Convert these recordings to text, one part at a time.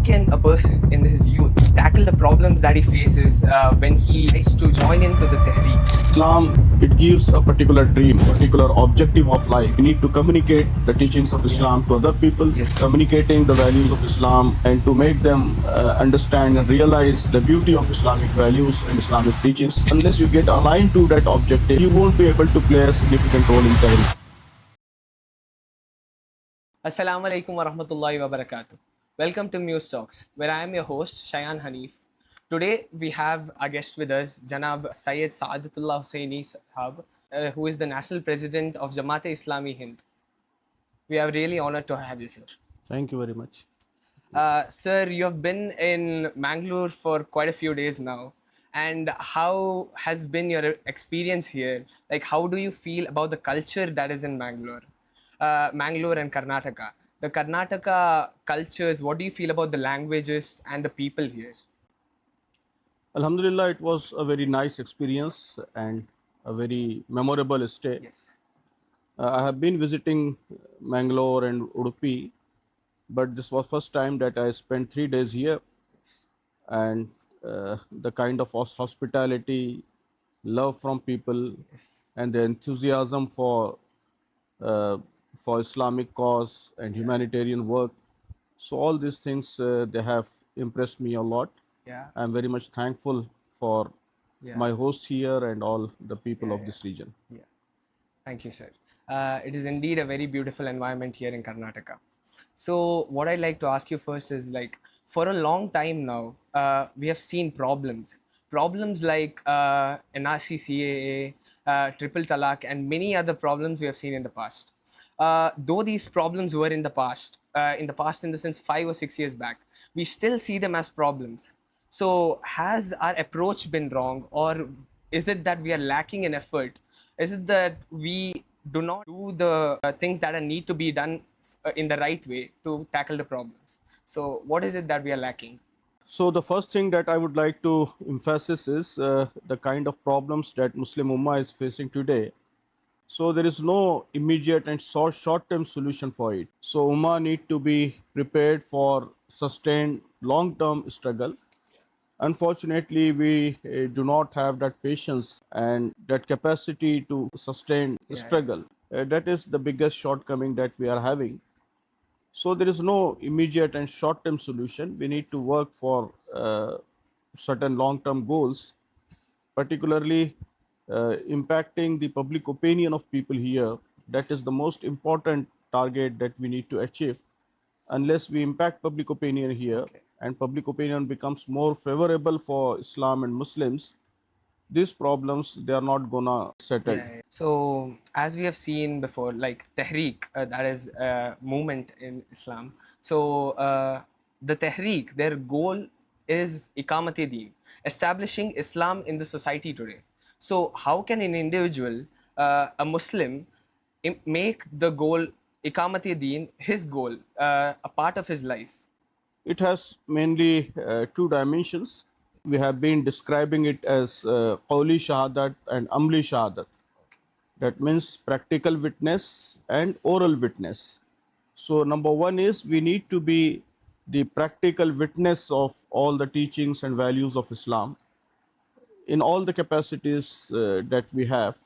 can a person in his youth tackle the problems that he faces when he tries to join into the Tehreek? Islam, it gives a particular dream, particular objective of life. We need to communicate the teachings of Islam to other people, Yes. communicating the values of Islam and to make them understand and realize the beauty of Islamic values and Islamic teachings. Unless you get aligned to that objective, you won't be able to play a significant role in Tehreek. Assalamu alaikum wa rahmatullahi wa barakatuh. Welcome to Muse Talks, where I am your host, Shayan Hanif. Today, we have our guest with us, Janab Syed Sadatullah Hussaini, who is the National President of Jamaath-e-Islami Hind. We are really honored to have you, sir. Thank you very much. Sir, you have been in Mangalore for quite a few days now. And how has been your experience here? Like, how do you feel about the culture that is in Mangalore? Mangalore and Karnataka. The Karnataka cultures, what do you feel about the languages and the people here? Alhamdulillah, it was a very nice experience and a very memorable stay. Yes. I have been visiting Mangalore and Udupi, but this was first time that I spent 3 days here, and the kind of hospitality, love from people, Yes. and the enthusiasm for Islamic cause and humanitarian work. So all these things they have impressed me a lot. Yeah. I'm very much thankful for Yeah. my host here and all the people of Yeah. this region. Yeah. Thank you, sir. It is indeed a very beautiful environment here in Karnataka. So, what I'd like to ask you first is like, for a long time now, we have seen problems. Problems like NRC, CAA, triple talaq, and many other problems we have seen in the past. Though these problems were in the past in the sense 5 or 6 years back, we still see them as problems. So, has our approach been wrong, or is it that we are lacking in effort? Is it that we do not do the things that need to be done in the right way to tackle the problems? So, what is it that we are lacking? So the first thing that I would like to emphasize is the kind of problems that Muslim Ummah is facing today. So there is no immediate and short-term solution for it. So Ummah need to be prepared for sustained long-term struggle. Unfortunately, we do not have that patience and that capacity to sustain the struggle. That is the biggest shortcoming that we are having. So there is no immediate and short-term solution. We need to work for certain long-term goals, particularly impacting the public opinion of people here. That is the most important target that we need to achieve. Unless we impact public opinion here and public opinion becomes more favorable for Islam and Muslims, these problems, they are not gonna settle. So, as we have seen before, like Tehreek, that is a movement in Islam. So, the Tehreek, their goal is Iqamati-e-Deen, establishing Islam in the society today. So, how can an individual, a Muslim, make the goal Iqamati-e-Deen his goal, a part of his life? It has mainly two dimensions. We have been describing it as Qawli Shahadat and Amli Shahadat. That means practical witness and oral witness. So number one is we need to be the practical witness of all the teachings and values of Islam in all the capacities that we have.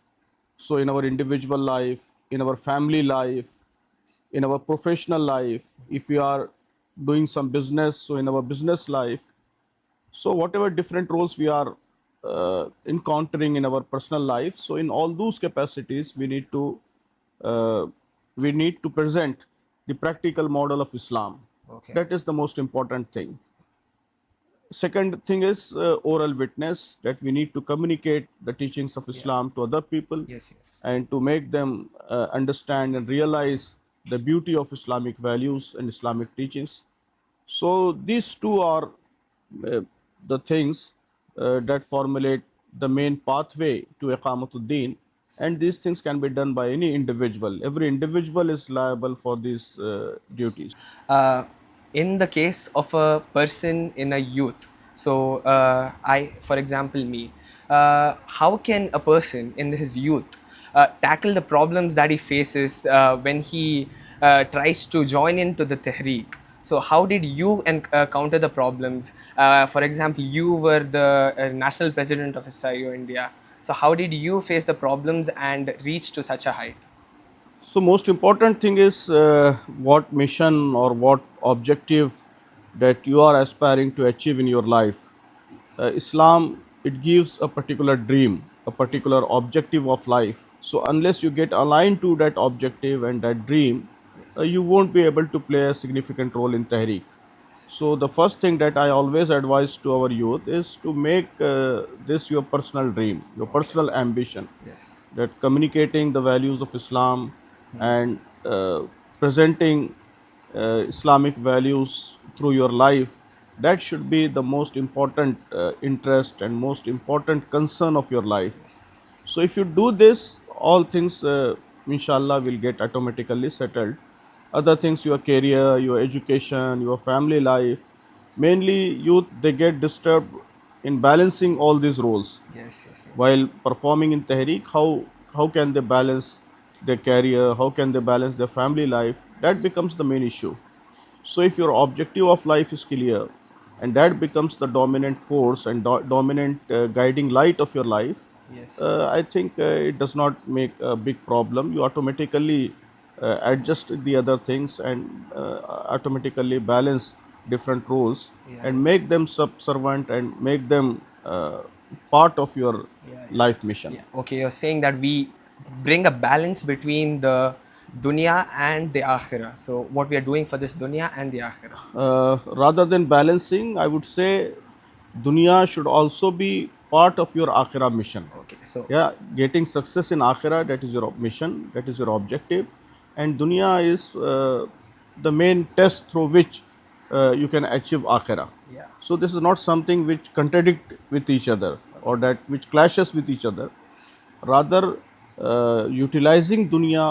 So in our individual life, in our family life, in our professional life, if we are doing some business, so in our business life, so whatever different roles we are encountering in our personal life, so in all those capacities we need to present the practical model of Islam. That is the most important thing. Second thing is oral witness, that we need to communicate the teachings of Islam to other people and to make them understand and realize the beauty of Islamic values and Islamic teachings. So these two are the things that formulate the main pathway to Iqamatuddin, and these things can be done by any individual. Every individual is liable for these duties. In the case of a person in a youth, so for example, me, how can a person in his youth tackle the problems that he faces when he tries to join into the Tehreek? So how did you counter the problems? For example, you were the national president of SIO India. So how did you face the problems and reach to such a height? So most important thing is what mission or what objective that you are aspiring to achieve in your life. Islam, it gives a particular dream, a particular objective of life. So unless you get aligned to that objective and that dream, Yes. you won't be able to play a significant role in Tehreek. So the first thing that I always advise to our youth is to make this your personal dream, your Okay. personal ambition, Yes. that communicating the values of Islam and presenting Islamic values through your life, that should be the most important interest and most important concern of your life. Yes. So if you do this, all things, inshallah, will get automatically settled. Other things, your career, your education, your family life, mainly youth, they get disturbed in balancing all these roles Yes. Yes. Yes. while performing in Tehreek. How can they balance their career? How can they balance their family life? That becomes the main issue. So if your objective of life is clear and that becomes the dominant force and dominant guiding light of your life, Yes. I think it does not make a big problem. You automatically adjust the other things and automatically balance different roles Yeah. and make them subservient and make them part of your Yeah. life mission. Yeah. Okay, you're saying that we bring a balance between the dunya and the akhirah. So what we are doing for this dunya and the akhirah. Rather than balancing, I would say dunya should also be part of your akhirah mission. Okay. So Yeah, getting success in akhirah, that is your mission, that is your objective, and dunya is the main test through which you can achieve akhirah. yeah. So this is not something which contradict with each other or that which clashes with each other. Rather, utilizing dunya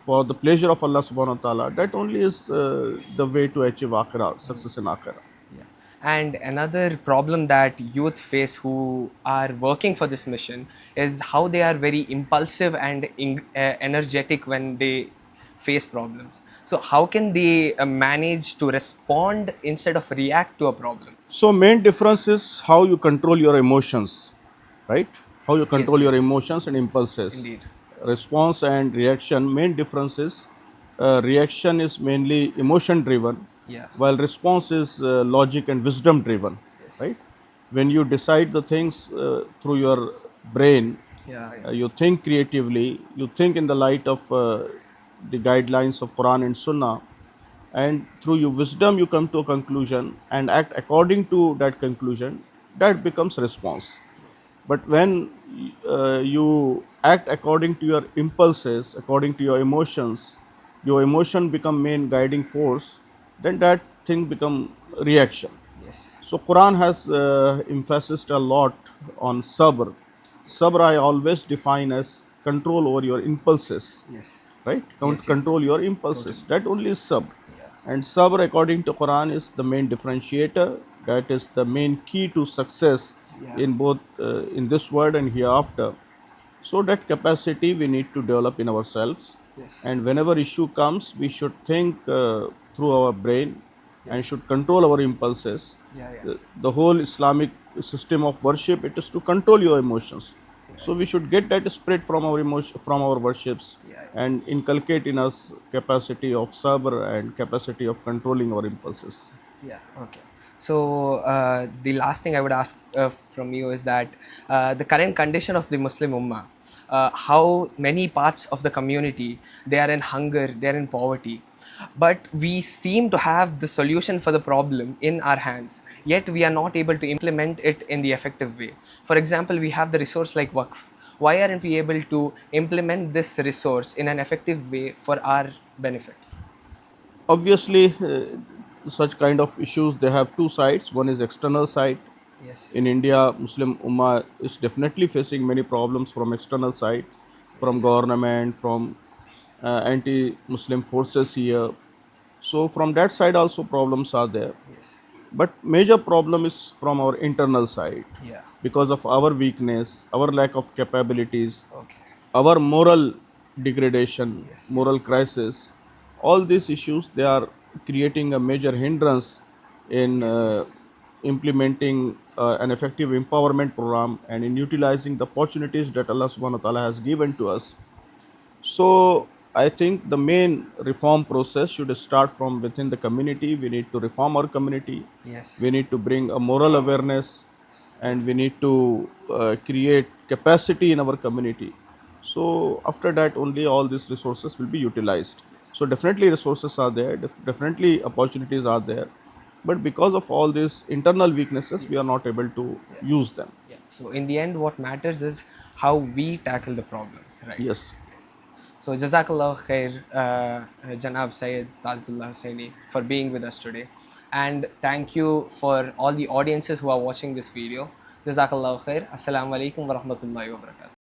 for the pleasure of Allah subhanahu wa ta'ala, that only is the way to achieve akhirah, success in akhirah. Yeah. And another problem that youth face who are working for this mission is how they are very impulsive and energetic when they face problems. So how can they manage to respond instead of react to a problem? So main difference is how you control your emotions, right? How you control Yes, your yes, emotions and impulses. indeed. Response and reaction, main difference is reaction is mainly emotion driven, Yeah. while response is logic and wisdom driven, right? Yes. When you decide the things through your brain, Yeah. you think creatively, you think in the light of the guidelines of Quran and Sunnah, and through your wisdom you come to a conclusion and act according to that conclusion, that becomes response. But when you act according to your impulses, according to your emotions, your emotion become main guiding force, then that thing become reaction. Yes. So Quran has emphasized a lot on sabr. Sabr I always define as control over your impulses, Yes. right? Yes, yes, Control yes. your impulses. That only is sabr. Yeah. And sabr, according to Quran, is the main differentiator. That is the main key to success Yeah. in both in this world and hereafter. So that capacity we need to develop in ourselves. Yes. And whenever issue comes, we should think through our brain and Yes. should control our impulses. Yeah. Yeah. The whole Islamic system of worship, it is to control your emotions. So we should get that spirit from our emotion, from our worships, Yeah. and inculcate in us capacity of sabr and capacity of controlling our impulses. Yeah. Okay. So the last thing I would ask from you is that the current condition of the Muslim Ummah, how many parts of the community they are in hunger, they are in poverty, but we seem to have the solution for the problem in our hands. Yet we are not able to implement it in the effective way. For example, we have the resource like Waqf. Why aren't we able to implement this resource in an effective way for our benefit? Obviously, such kind of issues, they have two sides. One is external side. Yes. In India, Muslim Ummah is definitely facing many problems from external side, from government, from anti-Muslim forces here. So from that side also problems are there. Yes. But major problem is from our internal side Yeah. because of our weakness, our lack of capabilities, Okay. our moral degradation, Yes. moral Yes. crisis. All these issues, they are creating a major hindrance in Yes, yes. implementing an effective empowerment program and in utilizing the opportunities that Allah subhanahu wa ta'ala has given to us. So I think the main reform process should start from within the community. We need to reform our community. We Yes. need to bring a moral awareness, Yes, and we totally. need to create capacity in our community. So after that, only all these resources will be utilized. So Yes. definitely resources are there. Definitely opportunities are there, but because of all these internal weaknesses, we are Yes. not able to Yeah. use them. Yeah. So in the end, what matters is how we tackle the problems, right? Yes. Yes. So Jazakallah khair, Janab Syed Sadatullah Hussaini, for being with us today, and thank you for all the audiences who are watching this video. Jazakallah khair. Assalamu alaikum wa rahmatullahi wa barakatuh.